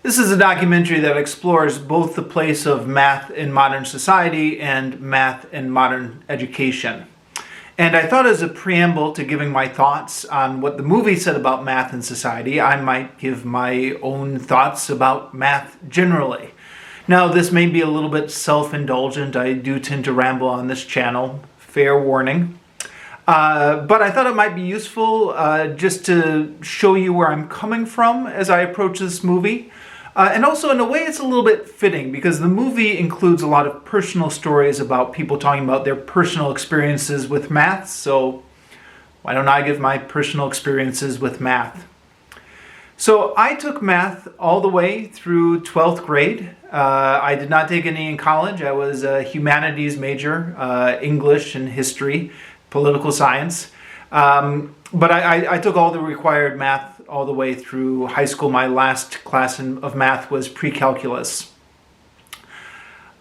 This is a documentary that explores both the place of math in modern society and math in modern education. And I thought, as a preamble to giving my thoughts on what the movie said about math in society, I might give my own thoughts about math generally. Now, this may be a little bit self-indulgent. I do tend to ramble on this channel, fair warning. But I thought it might be useful just to show you where I'm coming from as I approach this movie. And also, in a way, it's a little bit fitting because the movie includes a lot of personal stories about people talking about their personal experiences with math. So why don't I give my personal experiences with math? So I took math all the way through 12th grade. I did not take any in college. I was a humanities major, English and history, political science. But I took all the required math all the way through high school. My last class of math was pre-calculus.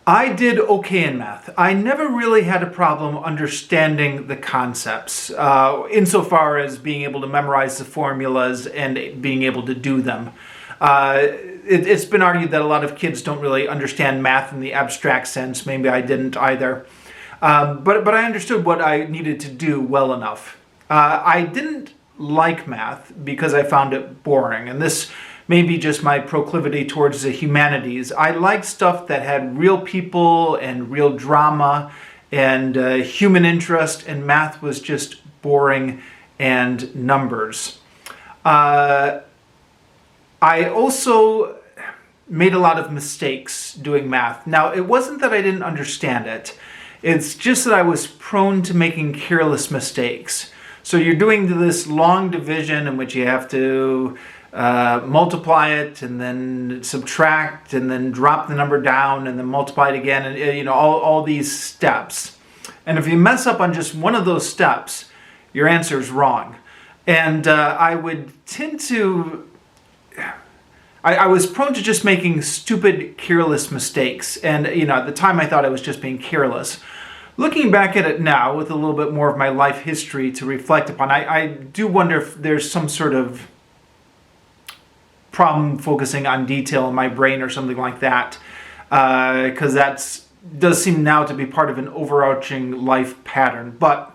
I did okay in math. I never really had a problem understanding the concepts, insofar as being able to memorize the formulas and being able to do them. It's been argued that a lot of kids don't really understand math in the abstract sense. Maybe I didn't either. But I understood what I needed to do well enough. I didn't like math because I found it boring, and this may be just my proclivity towards the humanities. I liked stuff that had real people and real drama and human interest, and math was just boring and numbers. I also made a lot of mistakes doing math. Now, it wasn't that I didn't understand it. It's just that I was prone to making careless mistakes. So you're doing this long division in which you have to multiply it and then subtract and then drop the number down and then multiply it again, and all these steps. And if you mess up on just one of those steps, your answer is wrong. And I would tend to... I was prone to just making stupid, careless mistakes. And, at the time I thought I was just being careless. Looking back at it now with a little bit more of my life history to reflect upon, I do wonder if there's some sort of problem focusing on detail in my brain or something like that. Because that does seem now to be part of an overarching life pattern. But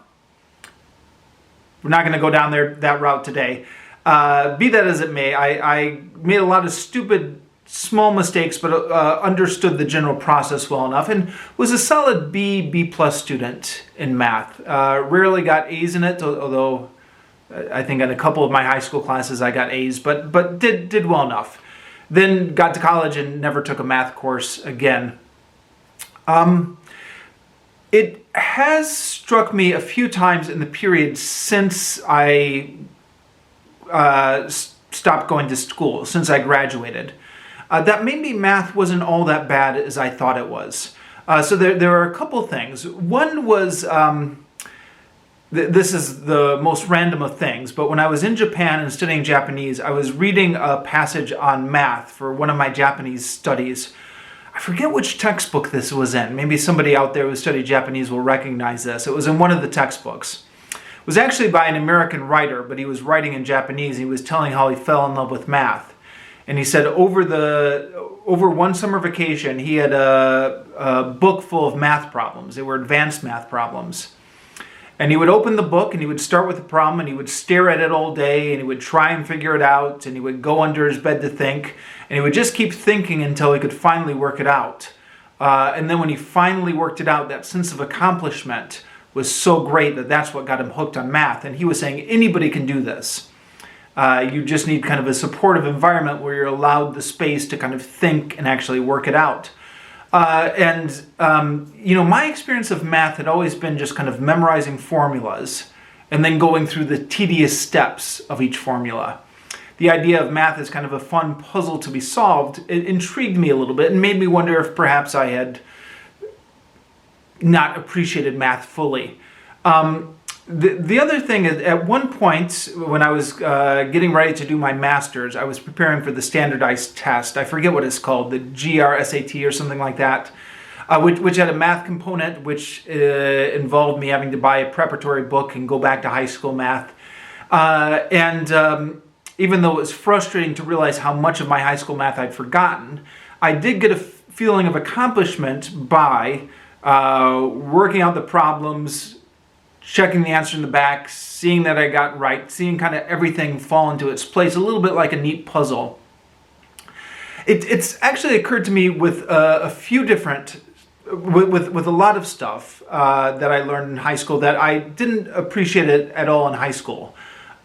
we're not going to go down that route today. Be that as it may, I made a lot of stupid small mistakes, but understood the general process well enough, and was a solid B+ student in math. Rarely got A's in it, although I think in a couple of my high school classes I got A's, but did well enough. Then got to college and never took a math course again. It has struck me a few times in the period since I stopped going to school, since I graduated, that maybe math wasn't all that bad as I thought it was. So there are a couple things. One was, this is the most random of things, but when I was in Japan and studying Japanese, I was reading a passage on math for one of my Japanese studies. I forget which textbook this was in. Maybe somebody out there who studied Japanese will recognize this. It was in one of the textbooks. It was actually by an American writer, but he was writing in Japanese. He was telling how he fell in love with math. And he said over one summer vacation, he had a book full of math problems. They were advanced math problems. And he would open the book and he would start with a problem and he would stare at it all day and he would try and figure it out and he would go under his bed to think and he would just keep thinking until he could finally work it out. And then when he finally worked it out, that sense of accomplishment was so great that that's what got him hooked on math. And he was saying anybody can do this. You just need kind of a supportive environment where you're allowed the space to kind of think and actually work it out. My experience of math had always been just kind of memorizing formulas and then going through the tedious steps of each formula. The idea of math as kind of a fun puzzle to be solved, it intrigued me a little bit and made me wonder if perhaps I had not appreciated math fully. The other thing is, at one point when I was getting ready to do my master's, I was preparing for the standardized test. I forget what it's called, the GRSAT or something like that, which had a math component, which involved me having to buy a preparatory book and go back to high school math. even though it was frustrating to realize how much of my high school math I'd forgotten, I did get a feeling of accomplishment by working out the problems, checking the answer in the back, seeing that I got right, seeing kind of everything fall into its place, a little bit like a neat puzzle. It's actually occurred to me with a few different, with a lot of stuff that I learned in high school that I didn't appreciate it at all in high school.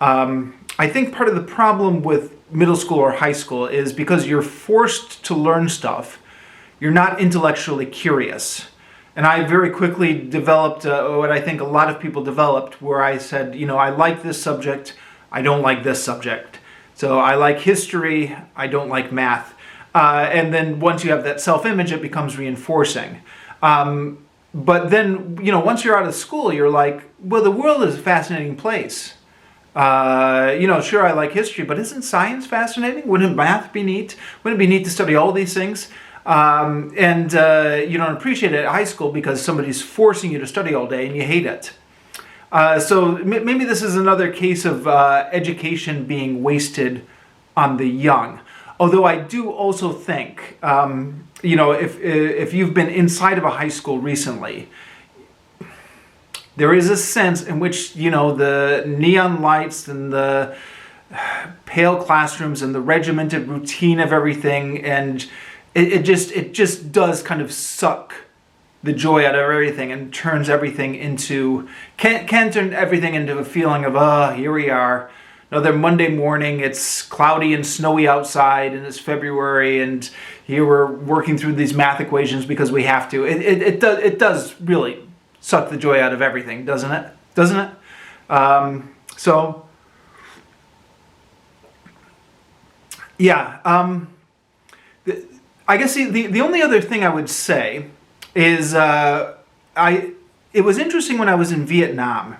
I think part of the problem with middle school or high school is because you're forced to learn stuff, you're not intellectually curious. And I very quickly developed what I think a lot of people developed, where I said, I like this subject, I don't like this subject. So I like history, I don't like math. And then once you have that self-image, it becomes reinforcing. But then, once you're out of school, you're like, well, the world is a fascinating place. Sure, I like history, but isn't science fascinating? Wouldn't math be neat? Wouldn't it be neat to study all these things? And you don't appreciate it at high school because somebody's forcing you to study all day and you hate it. So maybe this is another case of education being wasted on the young. Although I do also think, if you've been inside of a high school recently, there is a sense in which, the neon lights and the pale classrooms and the regimented routine of everything, and it just does kind of suck the joy out of everything and turns everything into, can turn everything into a feeling of, here we are. Another Monday morning, it's cloudy and snowy outside, and it's February, and here we're working through these math equations because we have to. It does really suck the joy out of everything, doesn't it? Doesn't it? I guess the only other thing I would say is it was interesting when I was in Vietnam.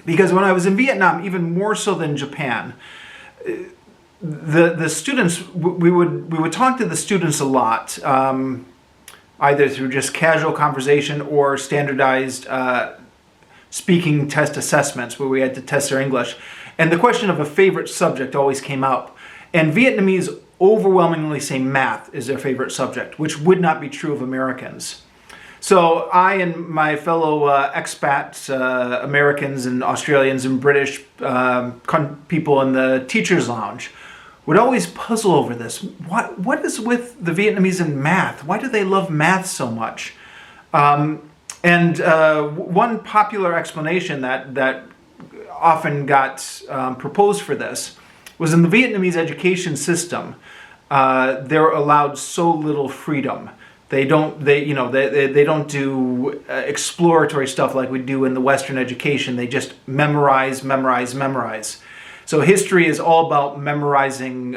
Because when I was in Vietnam, even more so than Japan, the students, we would talk to the students a lot, either through just casual conversation or standardized speaking test assessments where we had to test their English. And the question of a favorite subject always came up. And Vietnamese overwhelmingly say math is their favorite subject, which would not be true of Americans. So I and my fellow expats, Americans and Australians and British people in the teacher's lounge would always puzzle over this. What is with the Vietnamese and math? Why do they love math so much? And one popular explanation that often got proposed for this was in the Vietnamese education system, they're allowed so little freedom. They don't do exploratory stuff like we do in the Western education. They just memorize. So history is all about memorizing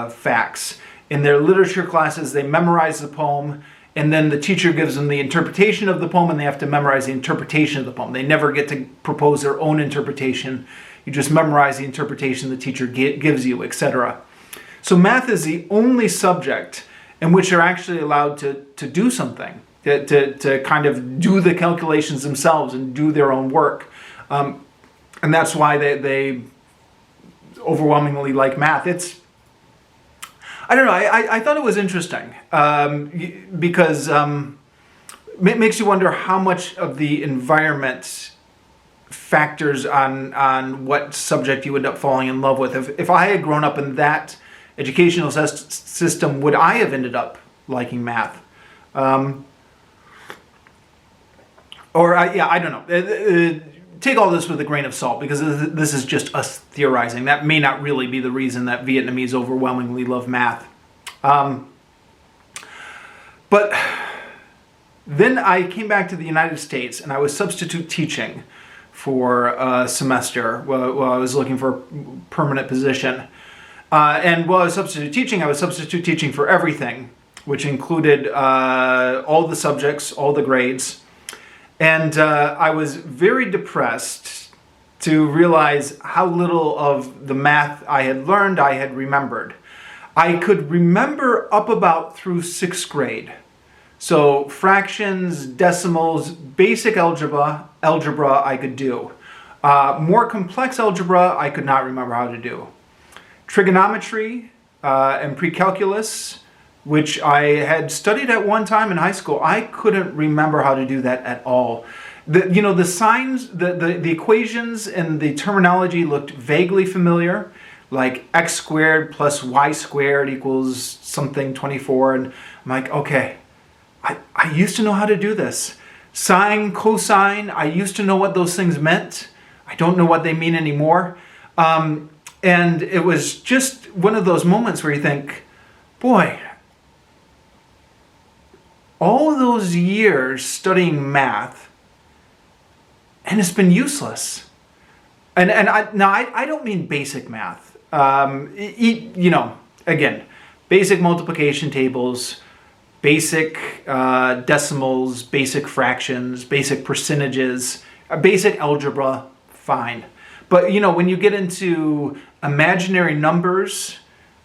facts. In their literature classes, they memorize the poem, and then the teacher gives them the interpretation of the poem, and they have to memorize the interpretation of the poem. They never get to propose their own interpretation. You just memorize the interpretation the teacher gives you, etc. So math is the only subject in which they're actually allowed to do something, to kind of do the calculations themselves and do their own work. And that's why they overwhelmingly like math. I don't know, I thought it was interesting because it makes you wonder how much of the environment factors on what subject you end up falling in love with. If I had grown up in that educational system, would I have ended up liking math? I don't know. Take all this with a grain of salt, because this is just us theorizing. That may not really be the reason that Vietnamese overwhelmingly love math. But then I came back to the United States and I was substitute teaching for a semester while I was looking for a permanent position. And while I was substitute teaching for everything, which included all the subjects, all the grades. And I was very depressed to realize how little of the math I had learned I had remembered. I could remember up about through 6th grade. So fractions, decimals, basic algebra I could do. More complex algebra I could not remember how to do. trigonometry and pre-calculus, which I had studied at one time in high school. I couldn't remember how to do that at all. The signs, the equations and the terminology looked vaguely familiar, like x squared plus y squared equals something 24. And I'm like, okay, I used to know how to do this. Sine, cosine, I used to know what those things meant. I don't know what they mean anymore. And it was just one of those moments where you think, boy, all those years studying math, and it's been useless. And I don't mean basic math. Again, basic multiplication tables, basic decimals, basic fractions, basic percentages, basic algebra, fine. But when you get into imaginary numbers,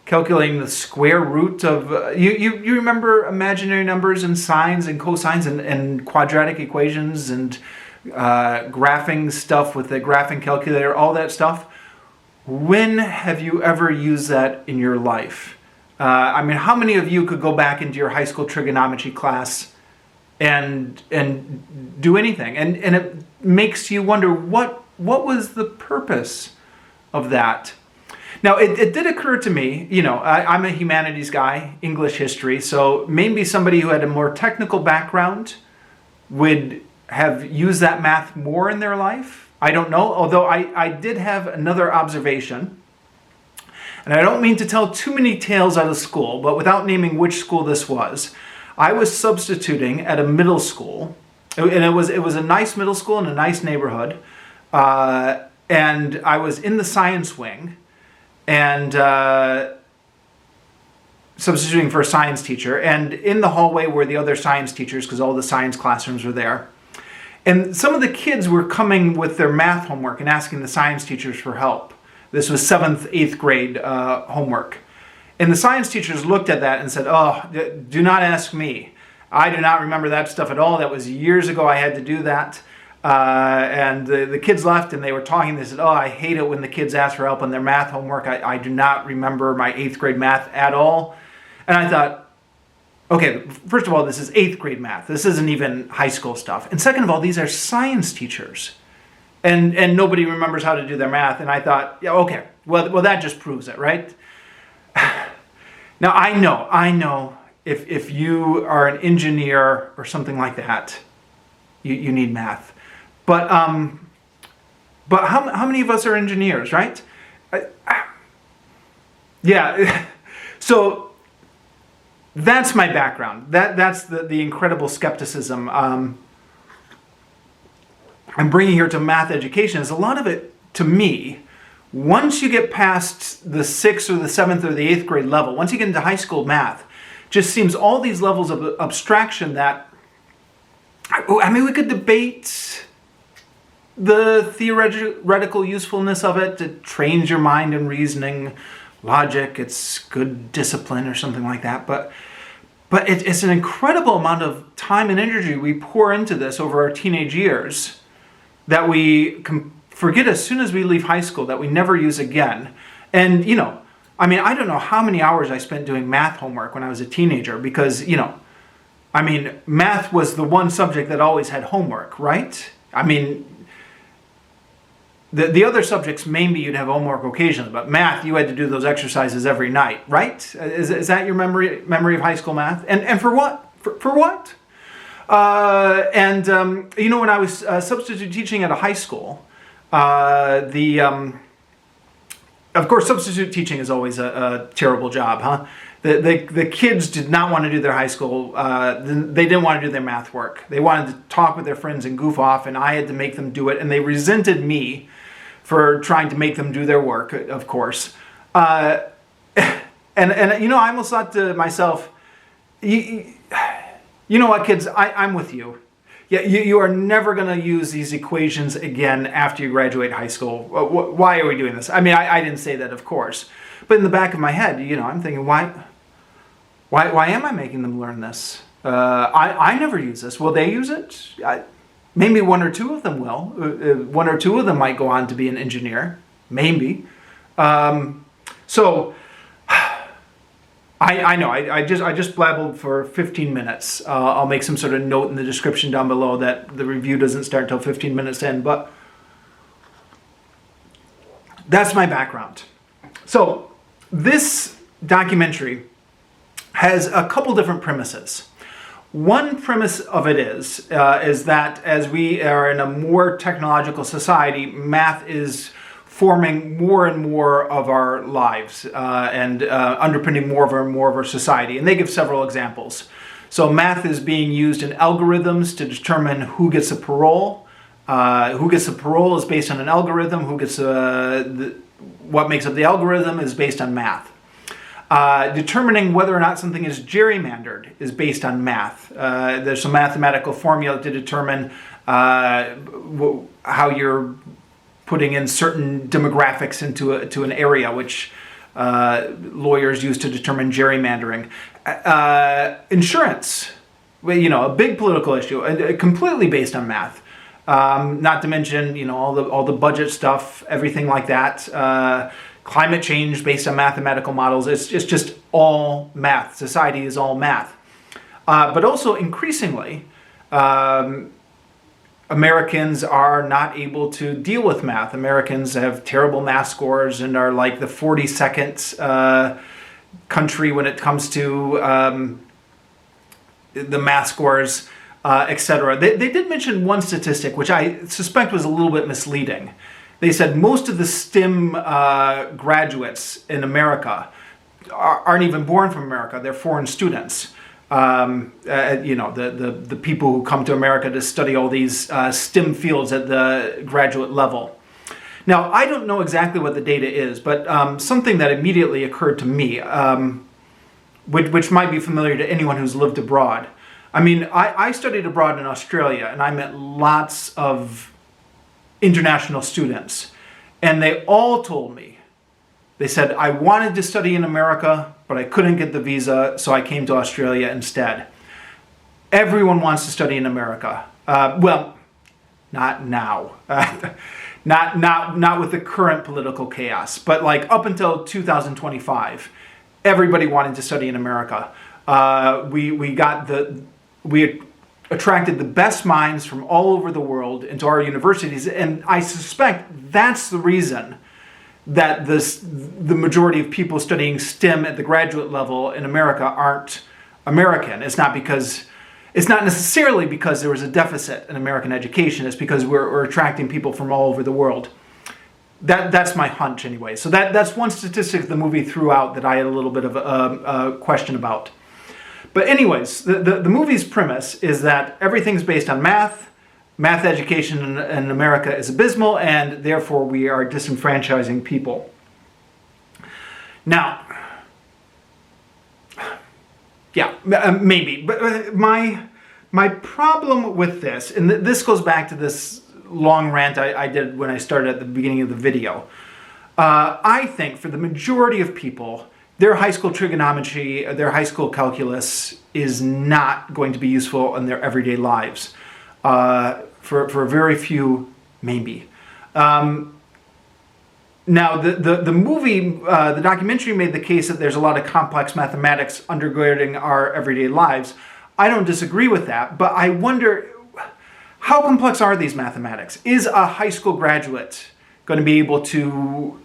calculating the square root of, you remember imaginary numbers and sines and cosines and quadratic equations and graphing stuff with the graphing calculator, all that stuff. When have you ever used that in your life? How many of you could go back into your high school trigonometry class and do anything? And it makes you wonder, what was the purpose of that? Now, it did occur to me, I'm a humanities guy, English history, so maybe somebody who had a more technical background would have used that math more in their life. I don't know, although I did have another observation. And I don't mean to tell too many tales out of school, but without naming which school this was, I was substituting at a middle school, and it was a nice middle school in a nice neighborhood, and I was in the science wing, and substituting for a science teacher, and in the hallway were the other science teachers, because all the science classrooms were there. And some of the kids were coming with their math homework and asking the science teachers for help. This was 7th, 8th grade homework. And the science teachers looked at that and said, oh, do not ask me. I do not remember that stuff at all. That was years ago I had to do that. And the kids left and they were talking. They said, oh, I hate it when the kids ask for help on their math homework. I do not remember my 8th grade math at all. And I thought, okay, first of all, this is 8th grade math. This isn't even high school stuff. And second of all, these are science teachers. And nobody remembers how to do their math. And I thought, yeah, okay, well that just proves it, right? Now, I know if you are an engineer or something like that, you need math. But how many of us are engineers, right? Yeah, so that's my background. That's the incredible skepticism I'm bringing here to math education. Is a lot of it, to me, once you get past the 6th or the 7th or the 8th grade level, once you get into high school math, just seems all these levels of abstraction that, we could debate the theoretical usefulness of it. It trains your mind in reasoning, logic, it's good discipline or something like that. But it's an incredible amount of time and energy we pour into this over our teenage years that we forget as soon as we leave high school, that we never use again. And, I don't know how many hours I spent doing math homework when I was a teenager because, math was the one subject that always had homework, right? The other subjects, maybe you'd have homework occasionally, but math, you had to do those exercises every night, right? Is that your memory of high school math? And for what? For what? When I was substitute teaching at a high school, of course, substitute teaching is always a terrible job, huh? The kids did not want to do their high school. They didn't want to do their math work. They wanted to talk with their friends and goof off, and I had to make them do it. And they resented me for trying to make them do their work, of course. I almost thought to myself, you know what, kids, I'm with you. Yeah, you are never going to use these equations again after you graduate high school. Why are we doing this? I didn't say that, of course. But in the back of my head, I'm thinking, why am I making them learn this? I never use this. Will they use it? Maybe one or two of them will. One or two of them might go on to be an engineer. Maybe. So I know I just blabbled for 15 minutes. I'll make some sort of note in the description down below that the review doesn't start until 15 minutes in, but that's my background. So this documentary has a couple different premises. One premise of it is that as we are in a more technological society, math is forming more and more of our lives and underpinning more of our society. And they give several examples. So math is being used in algorithms to determine who gets a parole. Who gets a parole is based on an algorithm. Who gets what makes up the algorithm is based on math. Determining whether or not something is gerrymandered is based on math. There's some mathematical formula to determine how you're putting in certain demographics into an area, which lawyers use to determine gerrymandering. Insurance, a big political issue, completely based on math. Not to mention, all the budget stuff, everything like that. Climate change based on mathematical models. It's just all math. Society is all math. But also increasingly, Americans are not able to deal with math. Americans have terrible math scores and are like the 42nd country when it comes to the math scores, etc. They did mention one statistic, which I suspect was a little bit misleading. They said most of the STEM graduates in America aren't even born from America. They're foreign students. The people who come to America to study all these STEM fields at the graduate level. Now, I don't know exactly what the data is, but something that immediately occurred to me, which might be familiar to anyone who's lived abroad. I mean, I studied abroad in Australia, and I met lots of international students, and they all told me, they said, I wanted to study in America, but I couldn't get the visa, so I came to Australia instead. Everyone wants to study in America. Well, not now. Not with the current political chaos, but like up until 2025, everybody wanted to study in America. We attracted the best minds from all over the world into our universities, and I suspect that's the reason that the majority of people studying STEM at the graduate level in America aren't American. It's not necessarily because there was a deficit in American education. It's because we're attracting people from all over the world. That's my hunch anyway. So that's one statistic the movie threw out that I had a little bit of a question about. But anyways, the movie's premise is that everything's based on math. Math education in America is abysmal, and therefore we are disenfranchising people. Now, yeah, maybe. But my problem with this, and this goes back to this long rant I did when I started at the beginning of the video. I think for the majority of people, their high school trigonometry, their high school calculus is not going to be useful in their everyday lives. For very few, maybe. Now, the movie, the documentary made the case that there's a lot of complex mathematics undergirding our everyday lives. I don't disagree with that, but I wonder, how complex are these mathematics? Is a high school graduate going to be able to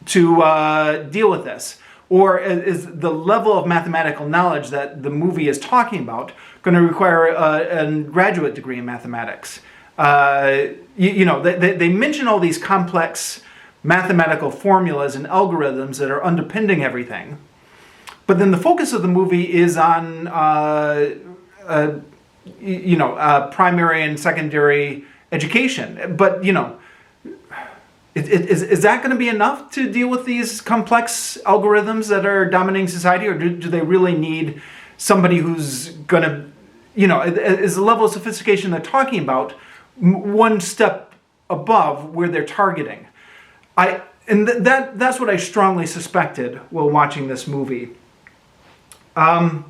deal with this? Or is the level of mathematical knowledge that the movie is talking about going to require a graduate degree in mathematics? They mention all these complex mathematical formulas and algorithms that are underpinning everything. But then the focus of the movie is on, primary and secondary education. But, is that going to be enough to deal with these complex algorithms that are dominating society, or do they really need somebody who's going to, is the level of sophistication they're talking about one step above where they're targeting? That's what I strongly suspected while watching this movie. There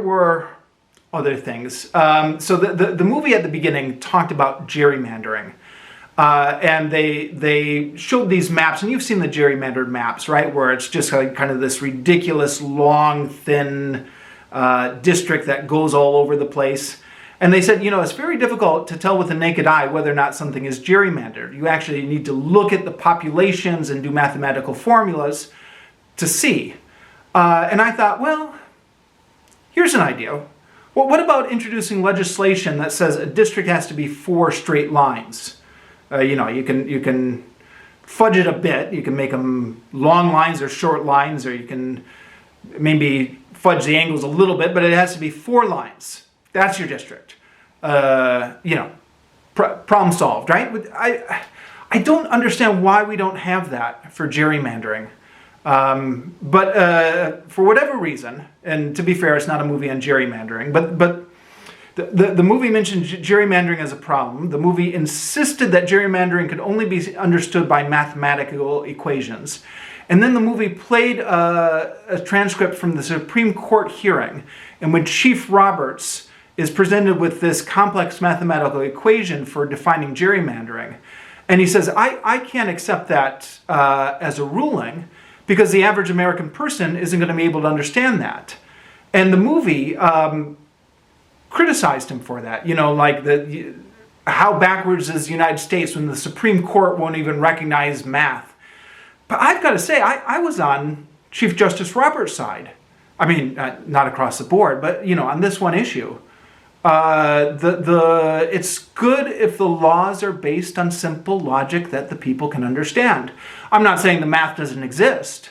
were other things. So the movie at the beginning talked about gerrymandering. And they showed these maps, and you've seen the gerrymandered maps, right? Where it's just like kind of this ridiculous, long, thin district that goes all over the place. And they said, it's very difficult to tell with the naked eye whether or not something is gerrymandered. You actually need to look at the populations and do mathematical formulas to see. And I thought, well, here's an idea. Well, what about introducing legislation that says a district has to be 4 straight lines? You can fudge it a bit. You can make them long lines or short lines, or you can maybe fudge the angles a little bit, but it has to be 4 lines. That's your district. Problem solved, right? I don't understand why we don't have that for gerrymandering. But for whatever reason, and to be fair, it's not a movie on gerrymandering, but the movie mentioned gerrymandering as a problem. The movie insisted that gerrymandering could only be understood by mathematical equations. And then the movie played a transcript from the Supreme Court hearing in which Chief Roberts is presented with this complex mathematical equation for defining gerrymandering. And he says, I can't accept that as a ruling because the average American person isn't going to be able to understand that. And the movie criticized him for that. How backwards is the United States when the Supreme Court won't even recognize math? But I've got to say, I was on Chief Justice Roberts' side. I mean, not across the board, but, on this one issue. It's good if the laws are based on simple logic that the people can understand. I'm not saying the math doesn't exist,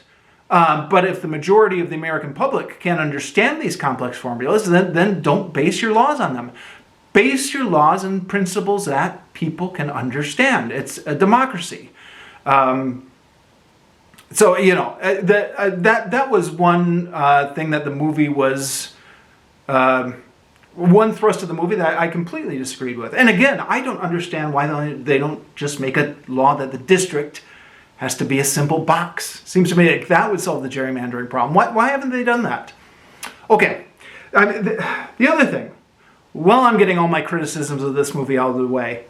but if the majority of the American public can't understand these complex formulas, then don't base your laws on them. Base your laws on principles that people can understand. It's a democracy. That was one thing that the movie was. One thrust of the movie that I completely disagreed with. And again, I don't understand why they don't just make a law that the district has to be a simple box. Seems to me like that would solve the gerrymandering problem. Why haven't they done that? Okay, the other thing, while I'm getting all my criticisms of this movie out of the way,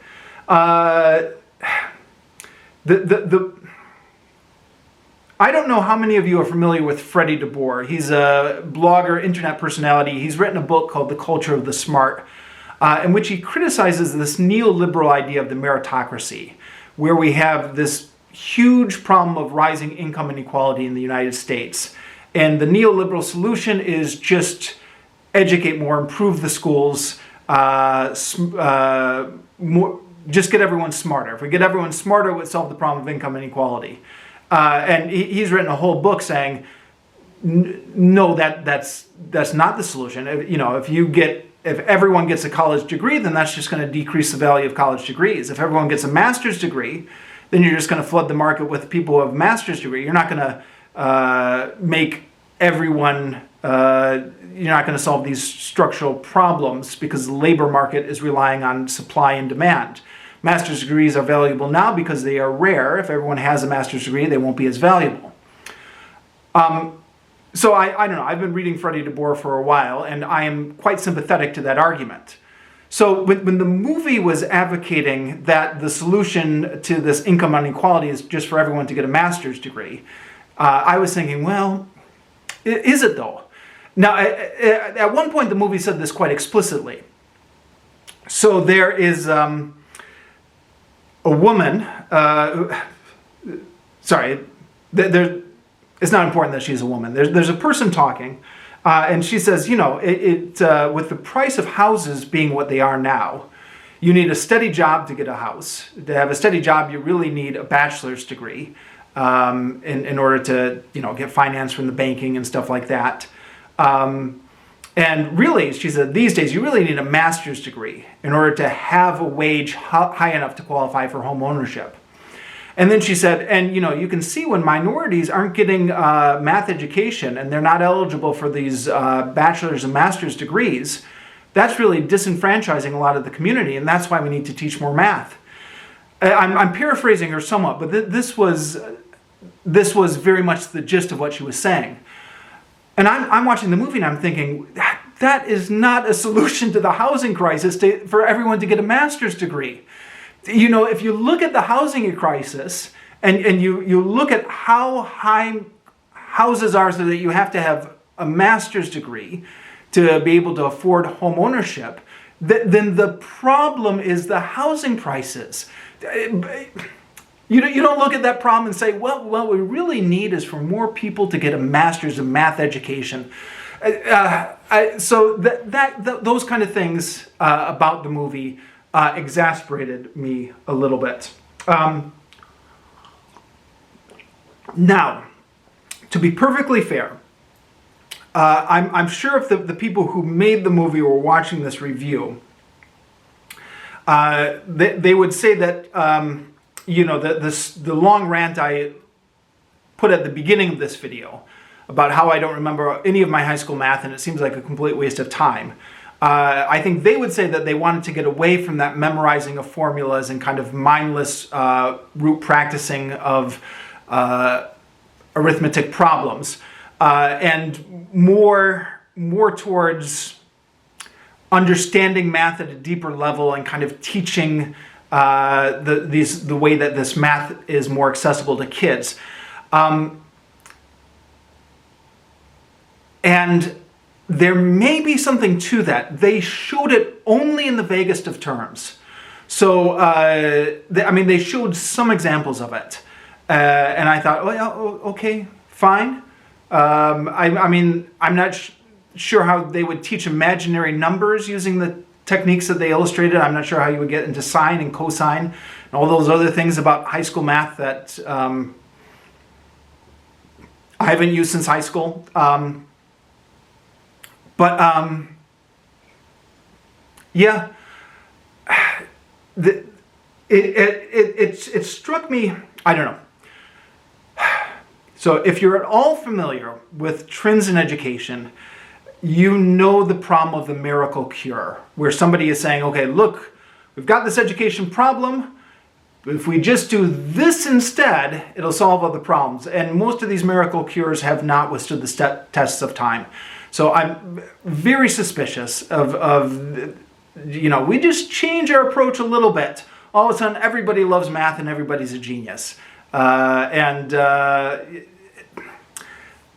I don't know how many of you are familiar with Freddie DeBoer. He's a blogger, internet personality. He's written a book called The Culture of the Smart, in which he criticizes this neoliberal idea of the meritocracy, where we have this huge problem of rising income inequality in the United States. And the neoliberal solution is just educate more, improve the schools, just get everyone smarter. If we get everyone smarter, it would solve the problem of income inequality. And he's written a whole book saying, no, that's not the solution. If everyone gets a college degree, then that's just going to decrease the value of college degrees. If everyone gets a master's degree, then you're just going to flood the market with people who have a master's degree. You're not going to make everyone. You're not going to solve these structural problems because the labor market is relying on supply and demand. Master's degrees are valuable now because they are rare. If everyone has a master's degree, they won't be as valuable. So I don't know. I've been reading Freddie DeBoer for a while, and I am quite sympathetic to that argument. So when the movie was advocating that the solution to this income inequality is just for everyone to get a master's degree, I was thinking, well, is it though? Now, at one point, the movie said this quite explicitly. So there is a woman, it's not important that she's a woman. There's a person talking, and she says, with the price of houses being what they are now, you need a steady job to get a house. To have a steady job, you really need a bachelor's degree in order to, get finance from the banking and stuff like that. And really, she said, these days, you really need a master's degree in order to have a wage high enough to qualify for home ownership. And then she said, and you can see when minorities aren't getting math education and they're not eligible for these bachelor's and master's degrees, that's really disenfranchising a lot of the community, and that's why we need to teach more math. I'm paraphrasing her somewhat, but this was very much the gist of what she was saying. And I'm watching the movie and I'm thinking, that is not a solution to the housing crisis for everyone to get a master's degree. You know, if you look at the housing crisis and you look at how high houses are so that you have to have a master's degree to be able to afford home ownership, then the problem is the housing prices. You don't look at that problem and say, well, what we really need is for more people to get a master's in math education. So those kind of things about the movie exasperated me a little bit. Now, to be perfectly fair, I'm sure if the people who made the movie were watching this review, they would say that you know, the long rant I put at the beginning of this video about how I don't remember any of my high school math and it seems like a complete waste of time. I think they would say that they wanted to get away from that memorizing of formulas and kind of mindless rote practicing of arithmetic problems, and more towards understanding math at a deeper level and kind of teaching the way that this math is more accessible to kids. And there may be something to that. They showed it only in the vaguest of terms. So, they showed some examples of it. And I thought, oh, yeah, okay, fine. I'm not sure how they would teach imaginary numbers using the techniques that they illustrated. I'm not sure how you would get into sine and cosine and all those other things about high school math that I haven't used since high school. Yeah, it struck me, I don't know. So if you're at all familiar with trends in education, you know the problem of the miracle cure, where somebody is saying, okay, look, we've got this education problem. If we just do this instead, it'll solve all the problems. And most of these miracle cures have not withstood the tests of time. So I'm very suspicious of we just change our approach a little bit. All of a sudden, everybody loves math and everybody's a genius.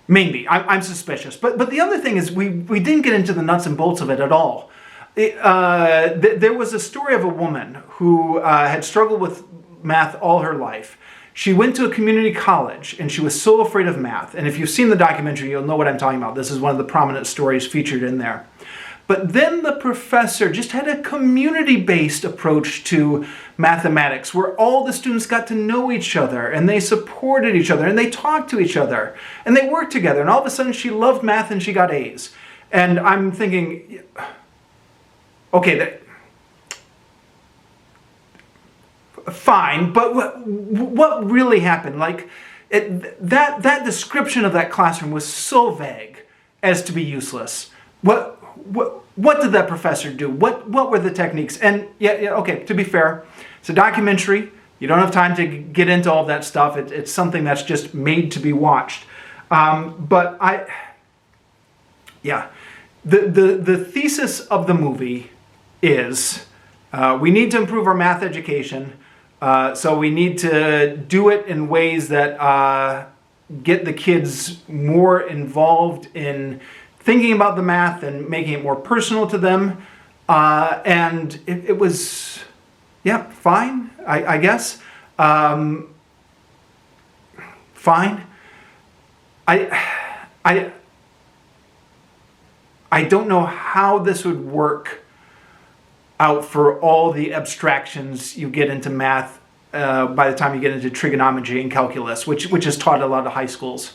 Maybe. I'm suspicious. But the other thing is we didn't get into the nuts and bolts of it at all. There was a story of a woman who had struggled with math all her life. She went to a community college and she was so afraid of math. And if you've seen the documentary, you'll know what I'm talking about. This is one of the prominent stories featured in there. But then the professor just had a community-based approach to mathematics where all the students got to know each other and they supported each other and they talked to each other and they worked together. And all of a sudden she loved math and she got A's. And I'm thinking, okay, fine, but what really happened? Like, that description of that classroom was so vague as to be useless. What did that professor do? What were the techniques? And yeah, okay, to be fair, it's a documentary. You don't have time to get into all that stuff. It's something that's just made to be watched. The thesis of the movie is we need to improve our math education. So we need to do it in ways that get the kids more involved in thinking about the math and making it more personal to them. And it was, yeah, fine, I guess. Fine. I don't know how this would work out for all the abstractions you get into math by the time you get into trigonometry and calculus, which is taught at a lot of high schools.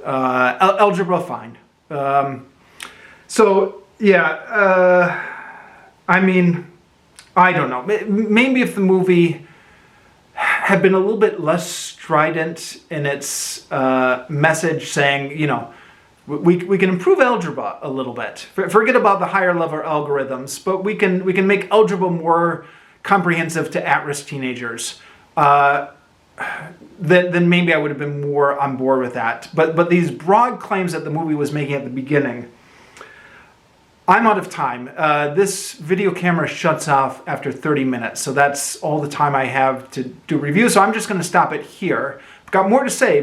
Algebra, fine. I don't know. Maybe if the movie had been a little bit less strident in its message, saying, we can improve algebra a little bit. Forget about the higher level algorithms, but we can make algebra more comprehensive to at-risk teenagers. Then maybe I would have been more on board with that. But these broad claims that the movie was making at the beginning, I'm out of time. This video camera shuts off after 30 minutes, so that's all the time I have to do a review, so I'm just going to stop it here. I've got more to say,